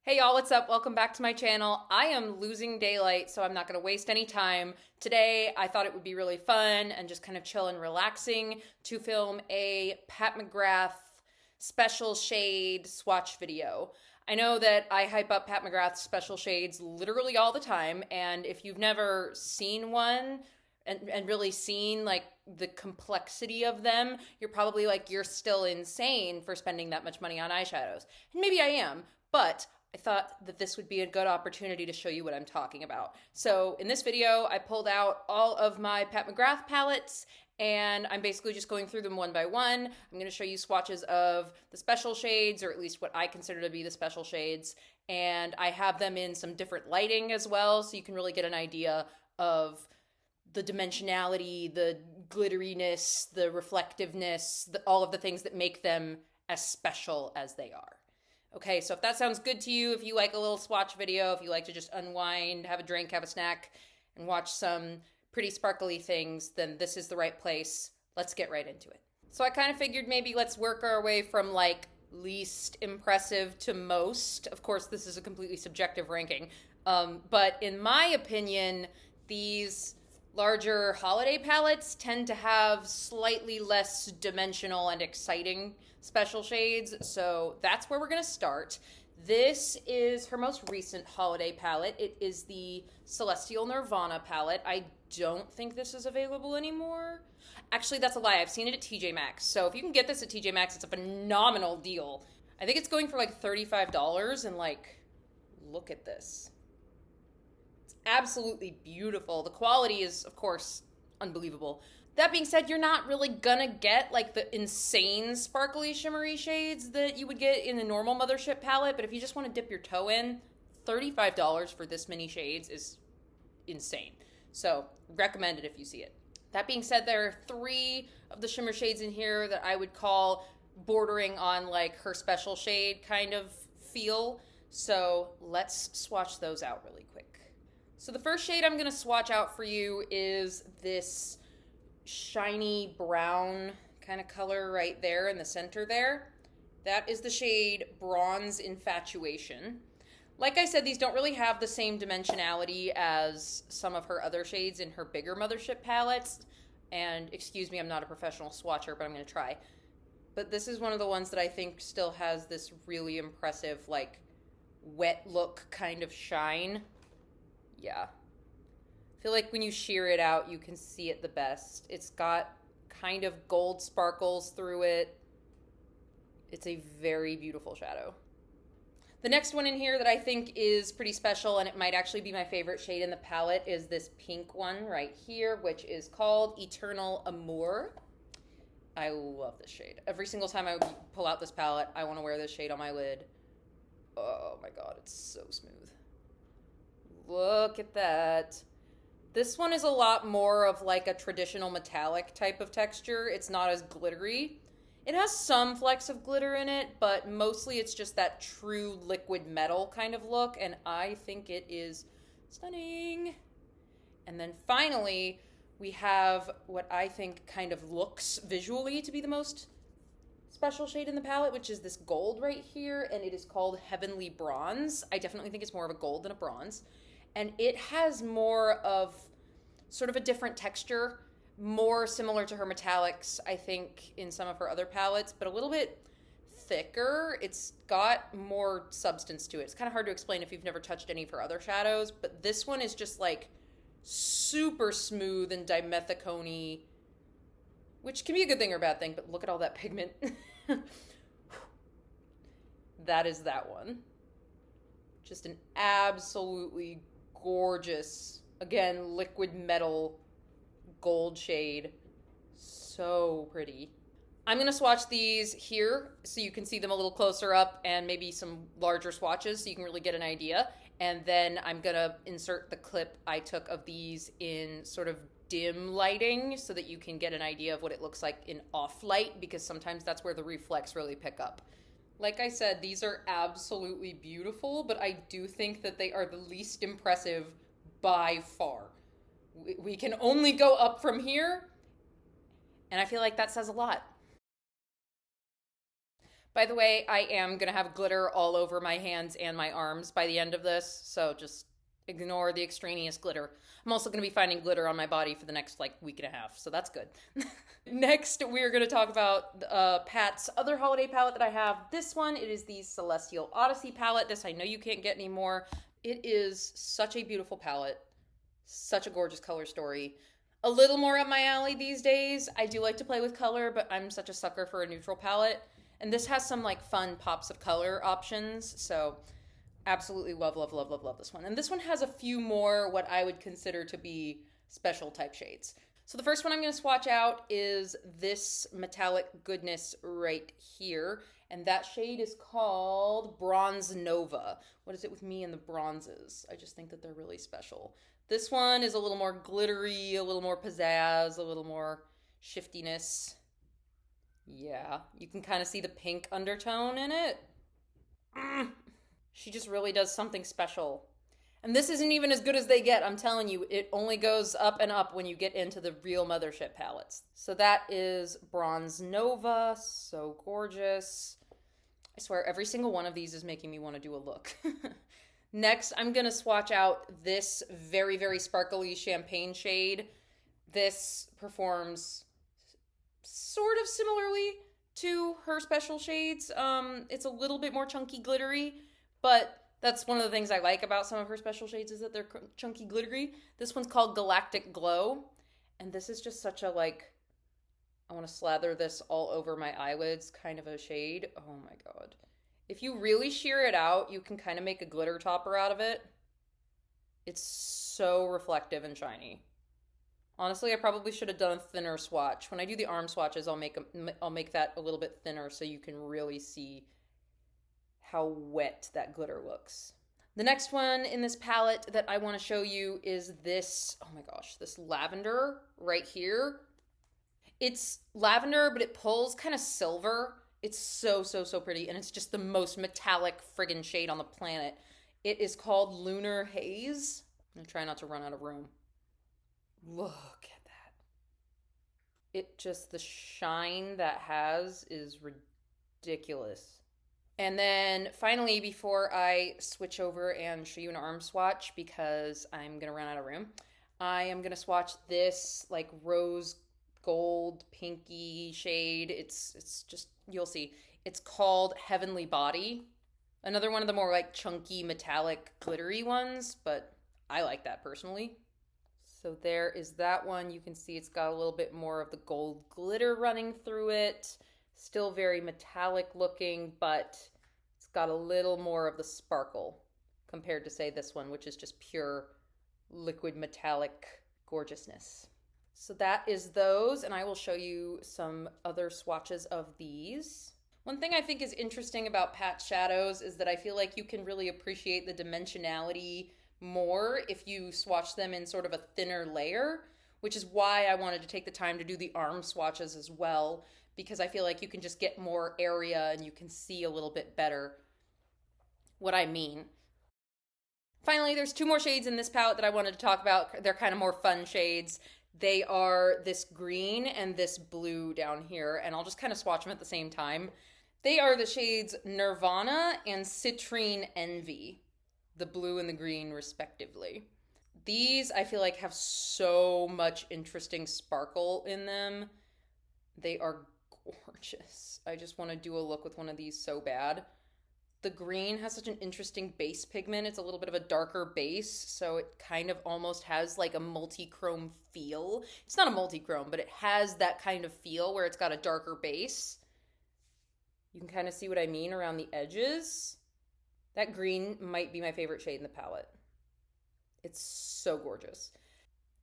Hey y'all, what's up? Welcome back to my channel. I am losing daylight, so I'm not going to waste any time. Today, I thought it would be really fun and just kind of chill and relaxing to film a Pat McGrath special shade swatch video. I know that I hype up Pat McGrath's special shades literally all the time, and if you've never seen one and really seen like the complexity of them, you're probably like, you're still insane for spending that much money on eyeshadows. And maybe I am, but I thought that this would be a good opportunity to show you what I'm talking about. So in this video, I pulled out all of my Pat McGrath palettes and I'm basically just going through them one by one. I'm going to show you swatches of the special shades, or at least what I consider to be the special shades. And I have them in some different lighting as well, so you can really get an idea of the dimensionality, the glitteriness, the reflectiveness, all of the things that make them as special as they are. Okay, so if that sounds good to you, if you like a little swatch video, if you like to just unwind, have a drink, have a snack, and watch some pretty sparkly things, then this is the right place. Let's get right into it. So I kind of figured maybe let's work our way from like least impressive to most. Of course, this is a completely subjective ranking. But in my opinion, these larger holiday palettes tend to have slightly less dimensional and exciting special shades, so that's where we're going to start. This is her most recent holiday palette. It is the Celestial Nirvana palette. I don't think this is available anymore. Actually, that's a lie. I've seen it at TJ Maxx. So if you can get this at TJ Maxx, it's a phenomenal deal. I think it's going for like $35, and like, look at this. Absolutely beautiful. The quality is, of course, unbelievable. That being said, you're not really gonna get like the insane sparkly shimmery shades that you would get in a normal Mothership palette, but if you just want to dip your toe in, $35 for this many shades is insane. So, recommend it if you see it. That being said, there are 3 of the shimmer shades in here that I would call bordering on like her special shade kind of feel. So, let's swatch those out really quick. So the first shade I'm going to swatch out for you is this shiny brown kind of color right there in the center there. That is the shade Bronze Infatuation. Like I said, these don't really have the same dimensionality as some of her other shades in her bigger Mothership palettes. And excuse me, I'm not a professional swatcher, but I'm going to try. But this is one of the ones that I think still has this really impressive, like, wet look kind of shine. Yeah. I feel like when you shear it out, you can see it the best. It's got kind of gold sparkles through it. It's a very beautiful shadow. The next one in here that I think is pretty special, and it might actually be my favorite shade in the palette, is this pink one right here, which is called Eternal Amour. I love this shade. Every single time I pull out this palette, I want to wear this shade on my lid. Oh my god, it's so smooth. Look at that. This one is a lot more of like a traditional metallic type of texture. It's not as glittery. It has some flecks of glitter in it, but mostly it's just that true liquid metal kind of look, and I think it is stunning. And then finally, we have what I think kind of looks visually to be the most special shade in the palette, which is this gold right here, and it is called Heavenly Bronze. I definitely think it's more of a gold than a bronze. And it has more of sort of a different texture, more similar to her metallics, I think, in some of her other palettes, but a little bit thicker. It's got more substance to it. It's kind of hard to explain if you've never touched any of her other shadows, but this one is just like super smooth and dimethicone-y, which can be a good thing or a bad thing, but look at all that pigment. That is that one. Just an absolutely gorgeous, again, liquid metal gold shade. So pretty. I'm going to swatch these here so you can see them a little closer up, and maybe some larger swatches so you can really get an idea. And then I'm going to insert the clip I took of these in sort of dim lighting so that you can get an idea of what it looks like in off light, because sometimes that's where the reflex really pick up. Like I said, these are absolutely beautiful, but I do think that they are the least impressive by far. We can only go up from here, and I feel like that says a lot. By the way, I am going to have glitter all over my hands and my arms by the end of this, so just ignore the extraneous glitter. I'm also going to be finding glitter on my body for the next like week and a half, so that's good. Next, we're going to talk about Pat's other holiday palette that I have. This one, it is the Celestial Odyssey palette. This I know you can't get anymore. It is such a beautiful palette, such a gorgeous color story. A little more up my alley these days. I do like to play with color, but I'm such a sucker for a neutral palette. And this has some like fun pops of color options, so absolutely love, love, love, love, love this one. And this one has a few more what I would consider to be special type shades. So the first one I'm going to swatch out is this metallic goodness right here. And that shade is called Bronze Nova. What is it with me and the bronzes? I just think that they're really special. This one is a little more glittery, a little more pizzazz, a little more shiftiness. Yeah, you can kind of see the pink undertone in it. She just really does something special. And this isn't even as good as they get, I'm telling you. It only goes up and up when you get into the real Mothership palettes. So that is Bronze Nova, so gorgeous. I swear every single one of these is making me want to do a look. Next, I'm going to swatch out this very, very sparkly champagne shade. This performs sort of similarly to her special shades. It's a little bit more chunky glittery, but that's one of the things I like about some of her special shades is that they're chunky glittery. This one's called Galactic Glow, and this is just such a like, I want to slather this all over my eyelids kind of a shade. Oh my god. If you really sheer it out, you can kind of make a glitter topper out of it. It's so reflective and shiny. Honestly, I probably should have done a thinner swatch. When I do the arm swatches, I'll make that a little bit thinner so you can really see how wet that glitter looks. The next one in this palette that I want to show you is this, oh my gosh, this lavender right here. It's lavender, but it pulls kind of silver. It's so, so, so pretty, and it's just the most metallic friggin' shade on the planet. It is called Lunar Haze. I'm gonna try not to run out of room. Look at that. It just, the shine that has is ridiculous. And then finally, before I switch over and show you an arm swatch, because I'm going to run out of room, I am going to swatch this like rose gold pinky shade. It's just, you'll see. It's called Heavenly Body. Another one of the more like chunky metallic glittery ones, but I like that personally. So there is that one. You can see it's got a little bit more of the gold glitter running through it. Still very metallic looking, but it's got a little more of the sparkle compared to, say, this one, which is just pure liquid metallic gorgeousness. So that is those, and I will show you some other swatches of these. One thing I think is interesting about Pat's shadows is that I feel like you can really appreciate the dimensionality more if you swatch them in sort of a thinner layer, which is why I wanted to take the time to do the arm swatches as well, because I feel like you can just get more area and you can see a little bit better what I mean. Finally, there's two more shades in this palette that I wanted to talk about. They're kind of more fun shades. They are this green and this blue down here, and I'll just kind of swatch them at the same time. They are the shades Nirvana and Citrine Envy, the blue and the green respectively. These I feel like have so much interesting sparkle in them. They are gorgeous. I just want to do a look with one of these so bad. The green has such an interesting base pigment. It's a little bit of a darker base, so it kind of almost has like a multi-chrome feel. It's not a multi-chrome, but it has that kind of feel where it's got a darker base. You can kind of see what I mean around the edges. That green might be my favorite shade in the palette. It's so gorgeous.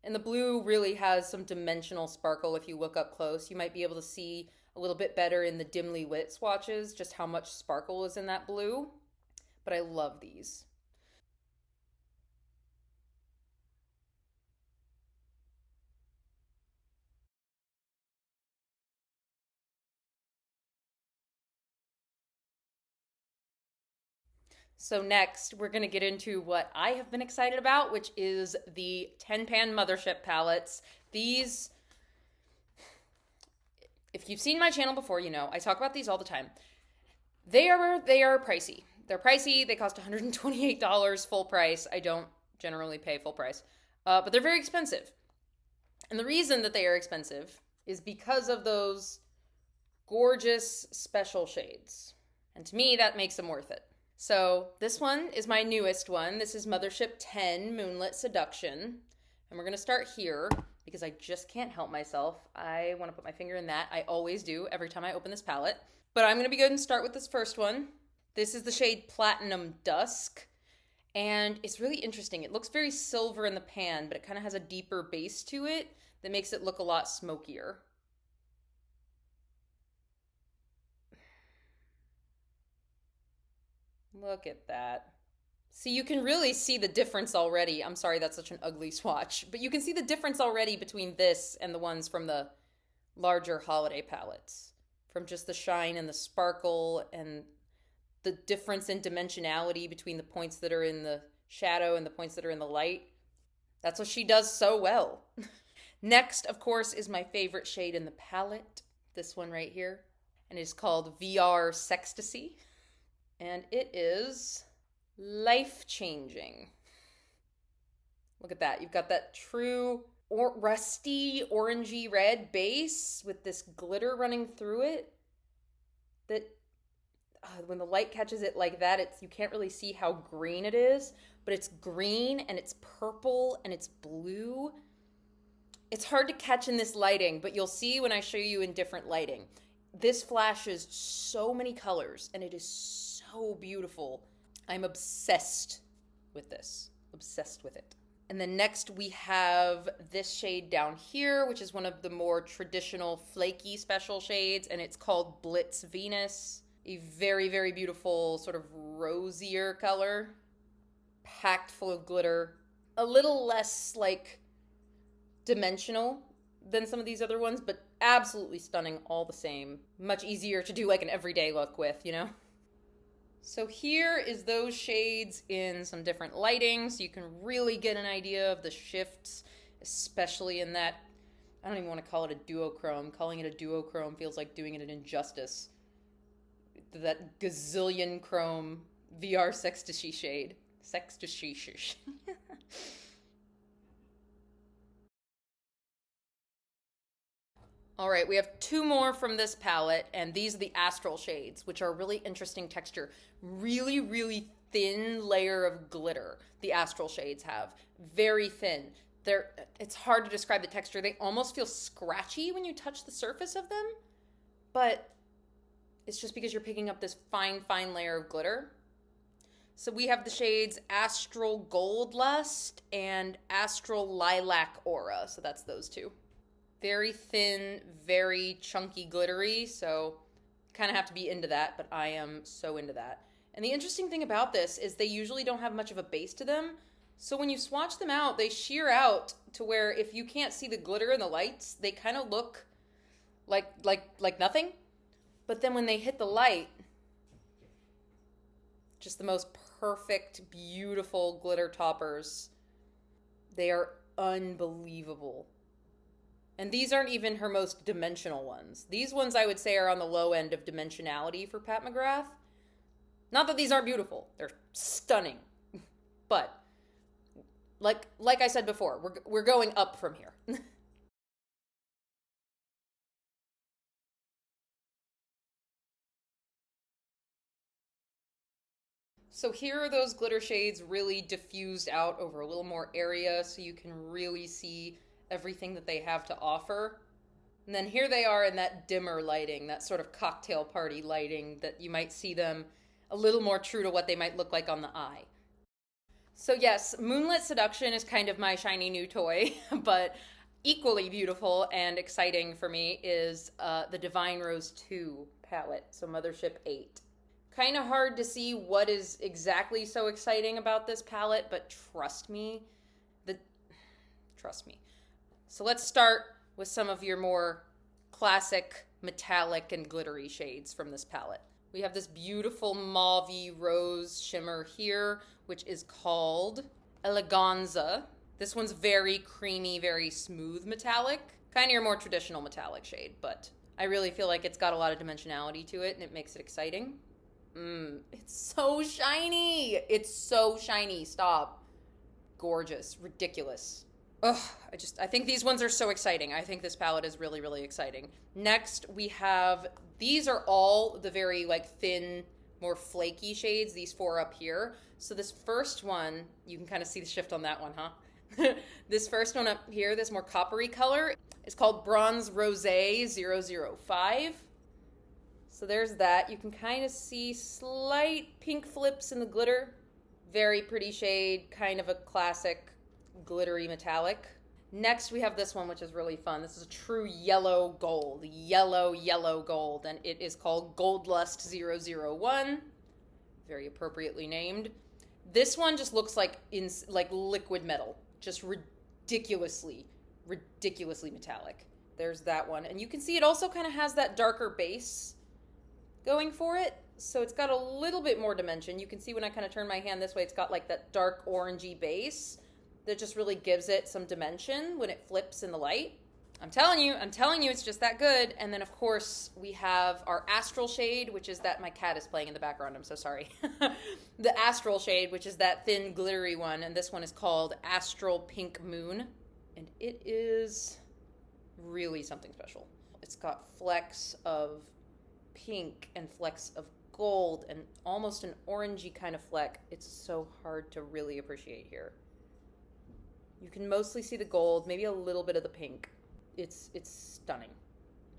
And the blue really has some dimensional sparkle if you look up close. You might be able to see a little bit better in the dimly lit swatches just how much sparkle is in that blue. But I love these. So next, we're going to get into what I have been excited about, which is the 10-pan Mothership palettes. These, if you've seen my channel before, you know, I talk about these all the time. They are pricey. They're pricey. They cost $128 full price. I don't generally pay full price. But they're very expensive. And the reason that they are expensive is because of those gorgeous special shades. And to me, that makes them worth it. So this one is my newest one. This is Mothership 10 Moonlit Seduction. And we're going to start here because I just can't help myself. I want to put my finger in that. I always do every time I open this palette. But I'm going to be good and start with this first one. This is the shade Platinum Dusk. And it's really interesting. It looks very silver in the pan, but it kind of has a deeper base to it that makes it look a lot smokier. Look at that. See, you can really see the difference already. I'm sorry, that's such an ugly swatch. But you can see the difference already between this and the ones from the larger holiday palettes. From just the shine and the sparkle and the difference in dimensionality between the points that are in the shadow and the points that are in the light. That's what she does so well. Next, of course, is my favorite shade in the palette. This one right here. And it's called VR Sextasy. And it is life-changing. Look at that. You've got that true rusty orangey red base with this glitter running through it that when the light catches it like that, you can't really see how green it is, but it's green and it's purple and it's blue. It's hard to catch in this lighting, but you'll see when I show you in different lighting. This flashes so many colors and it is so beautiful. I'm obsessed with this. Obsessed with it. And then next we have this shade down here, which is one of the more traditional flaky special shades, and it's called Blitz Venus. A very, very beautiful sort of rosier color, packed full of glitter. A little less like dimensional than some of these other ones, but absolutely stunning all the same. Much easier to do like an everyday look with, you know? So here is those shades in some different lighting, so you can really get an idea of the shifts, especially in that, I don't even want to call it a duochrome. Calling it a duochrome feels like doing it an injustice. That gazillion chrome VR Sextasy shade. Sextasy. All right, we have two more from this palette, and these are the Astral shades, which are a really interesting texture. Really, really thin layer of glitter the Astral shades have. Very thin. It's hard to describe the texture. They almost feel scratchy when you touch the surface of them, but it's just because you're picking up this fine, fine layer of glitter. So we have the shades Astral Gold Lust and Astral Lilac Aura. So that's those two. Very thin, very chunky glittery, so kind of have to be into that, but I am so into that. And the interesting thing about this is they usually don't have much of a base to them, so when you swatch them out, they sheer out to where if you can't see the glitter in the lights, they kind of look like nothing. But then when they hit the light, just the most perfect, beautiful glitter toppers. They are unbelievable. And these aren't even her most dimensional ones. These ones I would say are on the low end of dimensionality for Pat McGrath. Not that these aren't beautiful. They're stunning. But like I said before, we're going up from here. So here are those glitter shades really diffused out over a little more area so you can really see everything that they have to offer. And then here they are in that dimmer lighting, that sort of cocktail party lighting that you might see them a little more true to what they might look like on the eye. So yes, Moonlit Seduction is kind of my shiny new toy, but equally beautiful and exciting for me is the Divine Rose 2 palette, so Mothership 8. Kind of hard to see what is exactly so exciting about this palette, but trust me. So let's start with some of your more classic metallic and glittery shades from this palette. We have this beautiful mauve-y rose shimmer here, which is called Eleganza. This one's very creamy, very smooth metallic. Kind of your more traditional metallic shade, but I really feel like it's got a lot of dimensionality to it and it makes it exciting. It's so shiny. It's so shiny. Stop. Gorgeous. Ridiculous. Ugh, I think these ones are so exciting. I think this palette is really, really exciting. Next, we have, these are all the very like thin, more flaky shades, these four up here. So this first one, you can kind of see the shift on that one, huh? This first one up here, this more coppery color, is called Bronze Rosé 005. So there's that. You can kind of see slight pink flips in the glitter. Very pretty shade, kind of a classic glittery metallic. Next we have this one, which is really fun. This is a true yellow gold, yellow gold, and it is called Gold Lust 001. Very appropriately named. This one just looks like liquid metal, just ridiculously metallic. There's that one, and you can see it also kind of has that darker base going for it. So it's got a little bit more dimension. You can see when I kind of turn my hand this way, it's got like that dark orangey base that just really gives it some dimension when it flips in the light. I'm telling you, it's just that good. And then of course we have our Astral shade, which is that, my cat is playing in the background, I'm so sorry. The Astral shade, which is that thin glittery one, and this one is called Astral Pink Moon. And it is really something special. It's got flecks of pink and flecks of gold and almost an orangey kind of fleck. It's so hard to really appreciate here. You can mostly see the gold, maybe a little bit of the pink. It's stunning.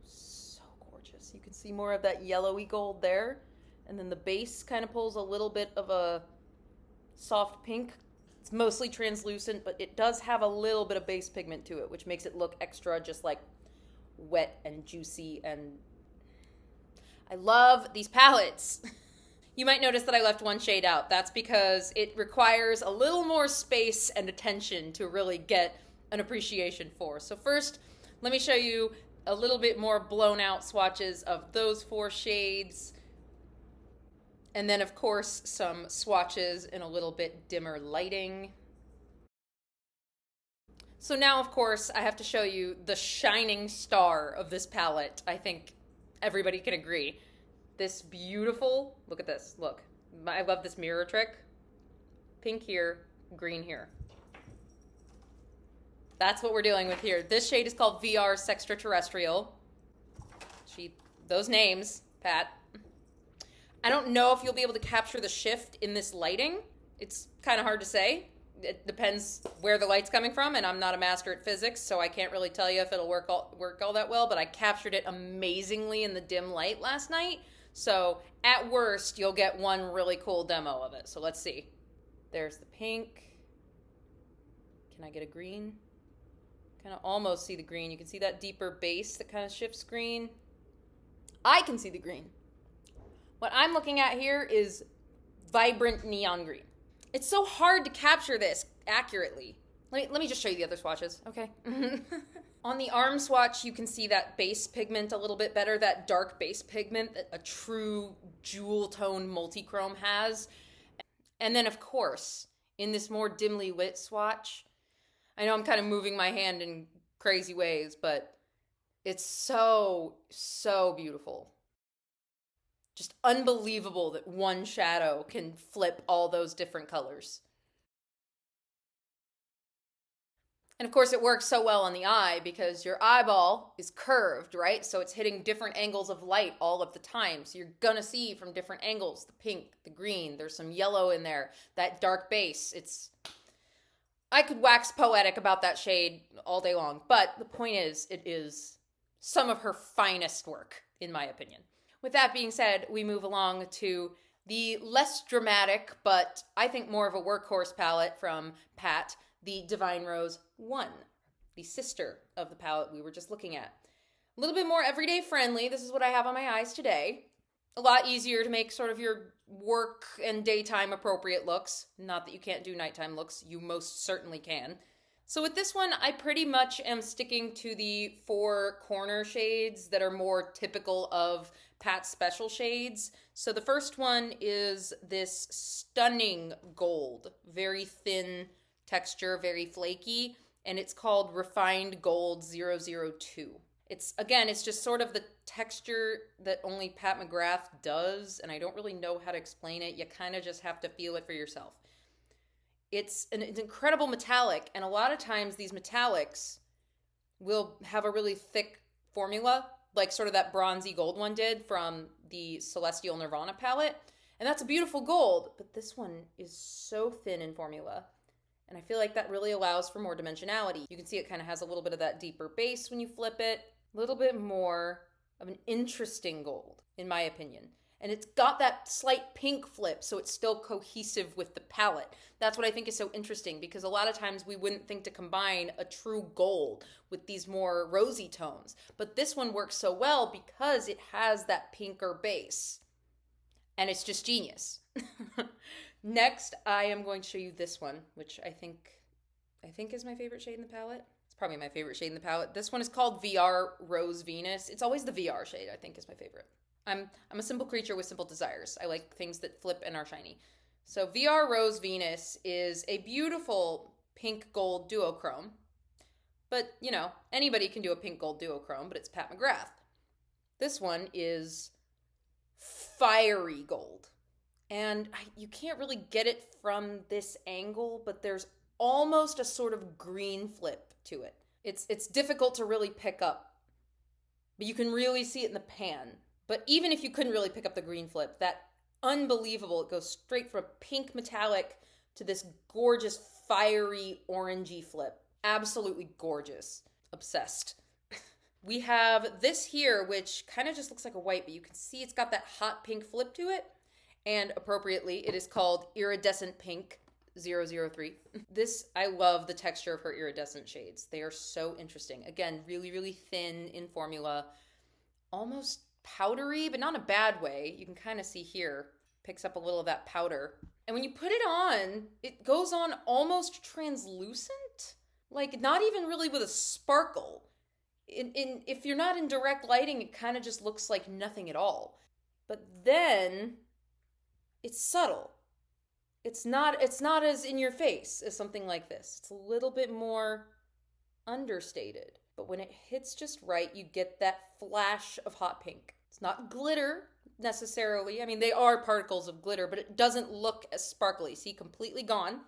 So gorgeous. You can see more of that yellowy gold there, and then the base kind of pulls a little bit of a soft pink. It's mostly translucent, but it does have a little bit of base pigment to it, which makes it look extra just like wet and juicy, and I love these palettes. You might notice that I left one shade out. That's because it requires a little more space and attention to really get an appreciation for. So first, let me show you a little bit more blown out swatches of those four shades. And then of course, some swatches in a little bit dimmer lighting. So now of course, I have to show you the shining star of this palette. I think everybody can agree. This beautiful, look at this, look. I love this mirror trick. Pink here, green here. That's what we're dealing with here. This shade is called VR Sextraterrestrial. Those names, Pat. I don't know if you'll be able to capture the shift in this lighting. It's kind of hard to say. It depends where the light's coming from, and I'm not a master at physics, so I can't really tell you if it'll work all that well, but I captured it amazingly in the dim light last night. So at worst, you'll get one really cool demo of it. So let's see. There's the pink. Can I get a green? Kind of almost see the green. You can see that deeper base that kind of shifts green. I can see the green. What I'm looking at here is vibrant neon green. It's so hard to capture this accurately. Let me just show you the other swatches, okay? On the arm swatch, you can see that base pigment a little bit better, that dark base pigment that a true jewel tone multi-chrome has. And then of course, in this more dimly lit swatch, I know I'm kind of moving my hand in crazy ways, but it's so beautiful. Just unbelievable that one shadow can flip all those different colors. And of course it works so well on the eye because your eyeball is curved, right? So it's hitting different angles of light all of the time. So you're gonna see from different angles, the pink, the green, there's some yellow in there, that dark base. I could wax poetic about that shade all day long, but the point is, it is some of her finest work, in my opinion. With that being said, we move along to the less dramatic, but I think more of a workhorse palette from Pat, the Divine Rose 1, the sister of the palette we were just looking at. A little bit more everyday friendly. This is what I have on my eyes today. A lot easier to make sort of your work and daytime appropriate looks. Not that you can't do nighttime looks, you most certainly can. So with this one, I pretty much am sticking to the 4 corner shades that are more typical of Pat's special shades. So the first one is this stunning gold, very thin texture, very flaky, and it's called Refined Gold 002. It's just sort of the texture that only Pat McGrath does, and I don't really know how to explain it. You kind of just have to feel it for yourself. It's an incredible metallic, and a lot of times these metallics will have a really thick formula, like sort of that bronzy gold one did from the Celestial Nirvana palette. And that's a beautiful gold, but this one is so thin in formula. And I feel like that really allows for more dimensionality. You can see it kind of has a little bit of that deeper base when you flip it, a little bit more of an interesting gold, in my opinion. And it's got that slight pink flip, so it's still cohesive with the palette. That's what I think is so interesting, because a lot of times we wouldn't think to combine a true gold with these more rosy tones. But this one works so well because it has that pinker base. And it's just genius. Next, I am going to show you this one, which I think is my favorite shade in the palette. It's probably my favorite shade in the palette. This one is called VR Rose Venus. It's always the VR shade, I think, is my favorite. I'm a simple creature with simple desires. I like things that flip and are shiny. So VR Rose Venus is a beautiful pink gold duochrome. But, you know, anybody can do a pink gold duochrome, but it's Pat McGrath. This one is fiery gold. And you can't really get it from this angle, but there's almost a sort of green flip to it. It's difficult to really pick up, but you can really see it in the pan. But even if you couldn't really pick up the green flip, that unbelievable, it goes straight from pink metallic to this gorgeous fiery orangey flip. Absolutely gorgeous. Obsessed. We have this here, which kind of just looks like a white, but you can see it's got that hot pink flip to it. And appropriately, it is called Iridescent Pink 003. I love the texture of her iridescent shades. They are so interesting. Again, really, really thin in formula. Almost powdery, but not in a bad way. You can kind of see here, picks up a little of that powder. And when you put it on, it goes on almost translucent. Like, not even really with a sparkle. If you're not in direct lighting, it kind of just looks like nothing at all. But then it's subtle. It's not as in your face as something like this. It's a little bit more understated. But when it hits just right, you get that flash of hot pink. It's not glitter necessarily. I mean, they are particles of glitter, but it doesn't look as sparkly. See, completely gone.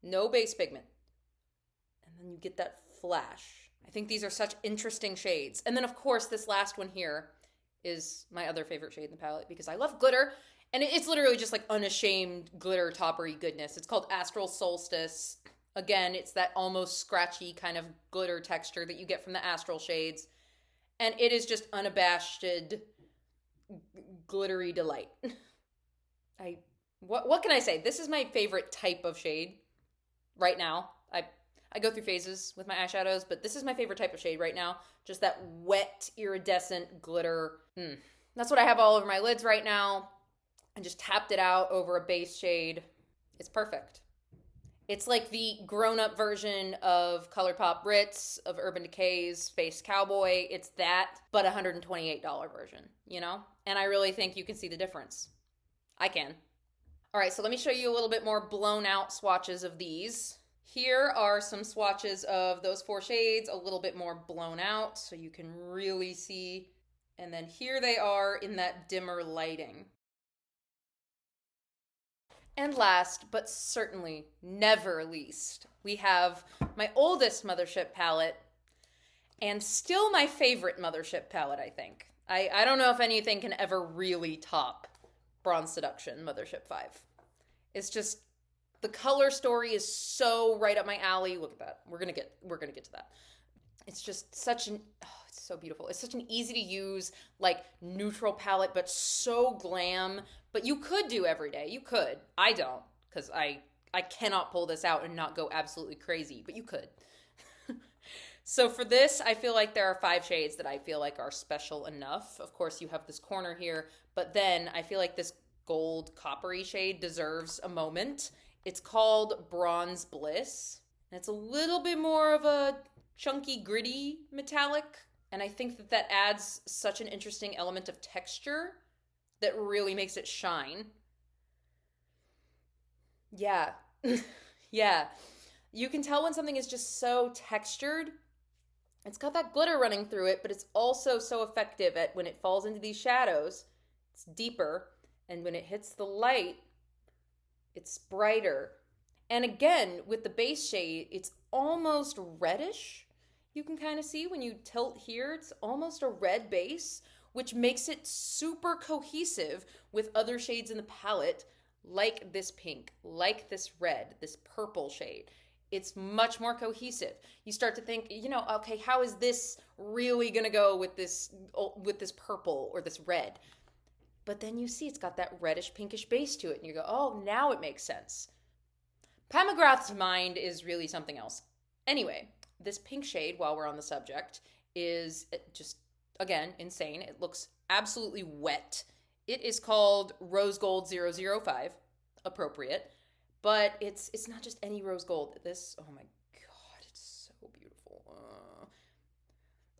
No base pigment. And then you get that flash. I think these are such interesting shades. And then, of course, this last one here is my other favorite shade in the palette because I love glitter. And it's literally just like unashamed glitter toppery goodness. It's called Astral Solstice. Again, it's that almost scratchy kind of glitter texture that you get from the astral shades. And it is just unabashed glittery delight. What can I say? This is my favorite type of shade right now. I go through phases with my eyeshadows, but this is my favorite type of shade right now. Just that wet, iridescent glitter. That's what I have all over my lids right now. I just tapped it out over a base shade. It's perfect. It's like the grown-up version of ColourPop Ritz, of Urban Decay's Space Cowboy. It's that, but a $128 version, you know? And I really think you can see the difference. I can. All right, so let me show you a little bit more blown out swatches of these. Here are some swatches of those 4 shades, a little bit more blown out, so you can really see. And then here they are in that dimmer lighting. And last, but certainly never least, we have my oldest Mothership palette, and still my favorite Mothership palette, I think. I don't know if anything can ever really top Bronze Seduction Mothership 5. It's just, the color story is so right up my alley. Look at that. We're gonna get to that. It's just such an, it's so beautiful. It's such an easy to use, like, neutral palette, but so glam. But you could do every day. You could. I don't, because I cannot pull this out and not go absolutely crazy, but you could. So for this, I feel like there are 5 shades that I feel like are special enough. Of course, you have this corner here, but then I feel like this gold coppery shade deserves a moment. It's called Bronze Bliss, and it's a little bit more of a chunky, gritty metallic, and I think that adds such an interesting element of texture that really makes it shine. Yeah. Yeah. You can tell when something is just so textured It's got that glitter running through it, but it's also so effective at when it falls into these shadows, it's deeper, and when it hits the light, it's brighter. And again, with the base shade, it's almost reddish. You can kind of see when you tilt here, it's almost a red base, which makes it super cohesive with other shades in the palette, like this pink, like this red, this purple shade. It's much more cohesive. You start to think, okay, how is this really gonna go with this purple or this red? But then you see it's got that reddish pinkish base to it, and you go, oh, now it makes sense. Pat McGrath's mind is really something else. Anyway, this pink shade, while we're on the subject, is just, again, insane. It looks absolutely wet. It is called Rose Gold 005, appropriate, but it's not just any rose gold. This, oh my God, it's so beautiful.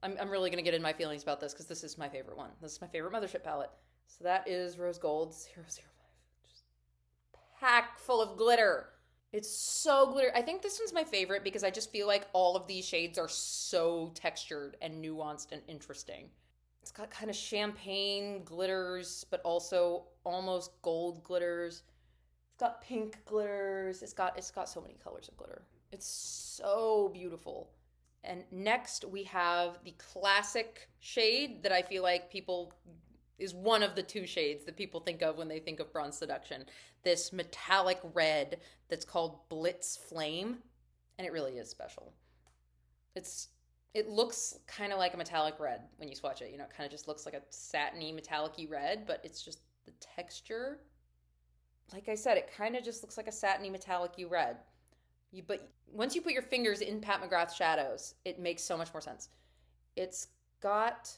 I'm really going to get in my feelings about this because this is my favorite one. This is my favorite Mothership palette. So that is Rose Gold 005. Just packed full of glitter. It's so glitter. I think this one's my favorite because I just feel like all of these shades are so textured and nuanced and interesting. It's got kind of champagne glitters, but also almost gold glitters. It's got pink glitters. It's got so many colors of glitter. It's so beautiful. And next we have the classic shade that I feel like is one of the two shades that people think of when they think of Bronze Seduction. This metallic red that's called Blitz Flame, and it really is special. It looks kind of like a metallic red when you swatch it. It kind of just looks like a satiny, metallic-y red, but it's just the texture. Like I said, it kind of just looks like a satiny, metallic-y red. But once you put your fingers in Pat McGrath shadows, it makes so much more sense. It's got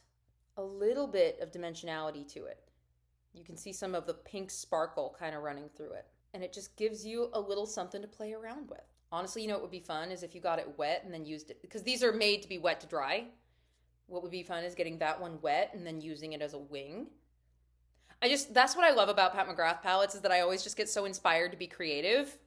a little bit of dimensionality to it. You can see some of the pink sparkle kind of running through it. And it just gives you a little something to play around with. Honestly, what would be fun is if you got it wet and then used it, because these are made to be wet to dry. What would be fun is getting that one wet and then using it as a wing. That's what I love about Pat McGrath palettes, is that I always just get so inspired to be creative.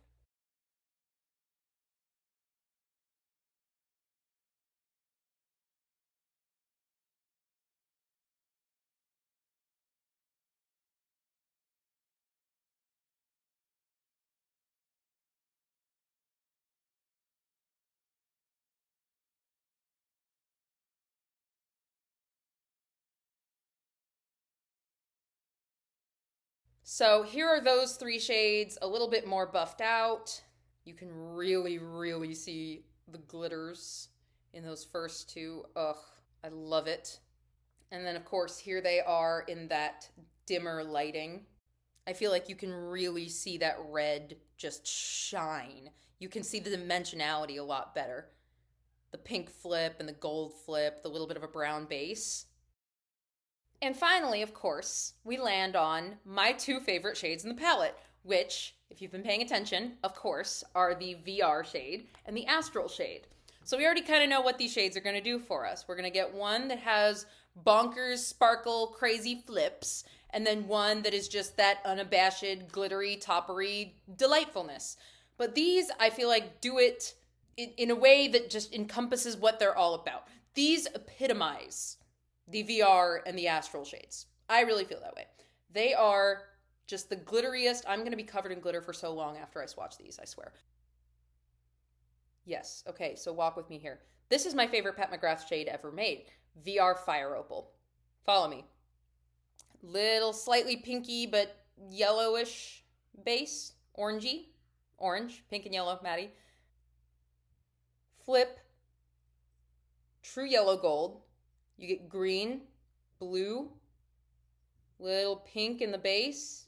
So here are those three shades, a little bit more buffed out. You can really, really see the glitters in those first two. Ugh, I love it. And then, of course, here they are in that dimmer lighting. I feel like you can really see that red just shine. You can see the dimensionality a lot better. The pink flip and the gold flip, the little bit of a brown base. And finally, of course, we land on my two favorite shades in the palette, which, if you've been paying attention, of course, are the VR shade and the Astral shade. So we already kind of know what these shades are going to do for us. We're going to get one that has bonkers, sparkle, crazy flips, and then one that is just that unabashed, glittery, toppery delightfulness. But these, I feel like, do it in a way that just encompasses what they're all about. These epitomize the VR and the Astral shades. I really feel that way. They are just the glitteriest. I'm going to be covered in glitter for so long after I swatch these, I swear. Yes, okay, so walk with me here. This is my favorite Pat McGrath shade ever made, VR Fire Opal. Follow me. Little slightly pinky but yellowish base, orangey. Orange, pink and yellow, Maddie. Flip, true yellow gold. You get green, blue, little pink in the base.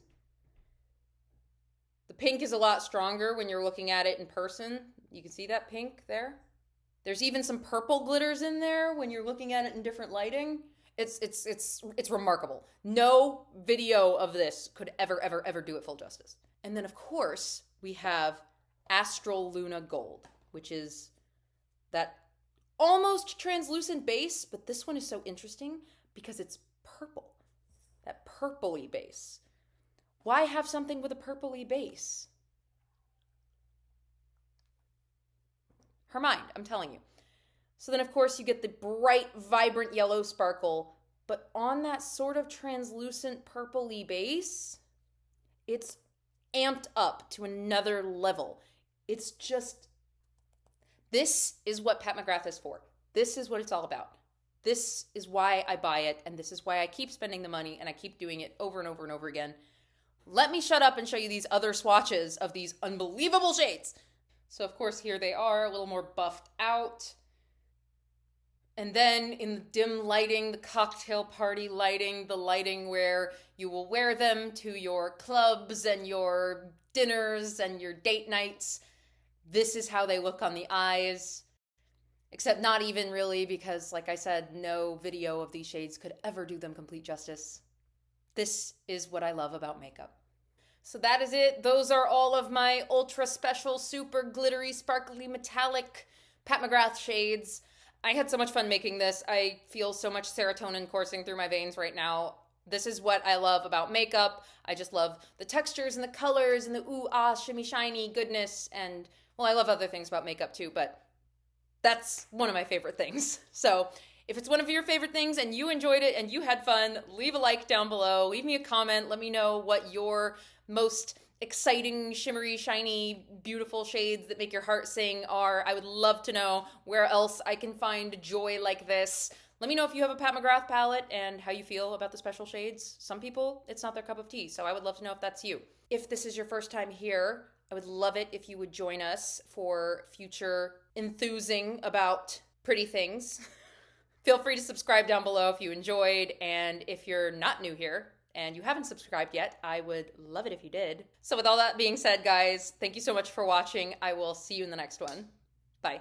The pink is a lot stronger when you're looking at it in person. You can see that pink there. There's even some purple glitters in there when you're looking at it in different lighting. It's remarkable. No video of this could ever do it full justice. And then, of course, we have Astral Luna Gold, which is that almost translucent base, but this one is so interesting because it's purple. That purpley base. Why have something with a purpley base? Her mind, I'm telling you. So then, of course, you get the bright, vibrant yellow sparkle, but on that sort of translucent purpley base, it's amped up to another level. It's just, this is what Pat McGrath is for. This is what it's all about. This is why I buy it, and this is why I keep spending the money, and I keep doing it over and over and over again. Let me shut up and show you these other swatches of these unbelievable shades. So, of course, here they are, a little more buffed out. And then in the dim lighting, the cocktail party lighting, the lighting where you will wear them to your clubs and your dinners and your date nights. This is how they look on the eyes. Except not even really, because like I said, no video of these shades could ever do them complete justice. This is what I love about makeup. So that is it. Those are all of my ultra special, super glittery, sparkly, metallic Pat McGrath shades. I had so much fun making this. I feel so much serotonin coursing through my veins right now. This is what I love about makeup. I just love the textures and the colors and the ooh, ah, shimmy, shiny goodness. And, well, I love other things about makeup too, but that's one of my favorite things. So if it's one of your favorite things and you enjoyed it and you had fun, leave a like down below. Leave me a comment. Let me know what your most exciting, shimmery, shiny, beautiful shades that make your heart sing are. I would love to know where else I can find joy like this. Let me know if you have a Pat McGrath palette and how you feel about the special shades. Some people, it's not their cup of tea, so I would love to know if that's you. If this is your first time here, I would love it if you would join us for future enthusing about pretty things. Feel free to subscribe down below if you enjoyed, and if you're not new here and you haven't subscribed yet, I would love it if you did. So with all that being said, guys, thank you so much for watching. I will see you in the next one. Bye.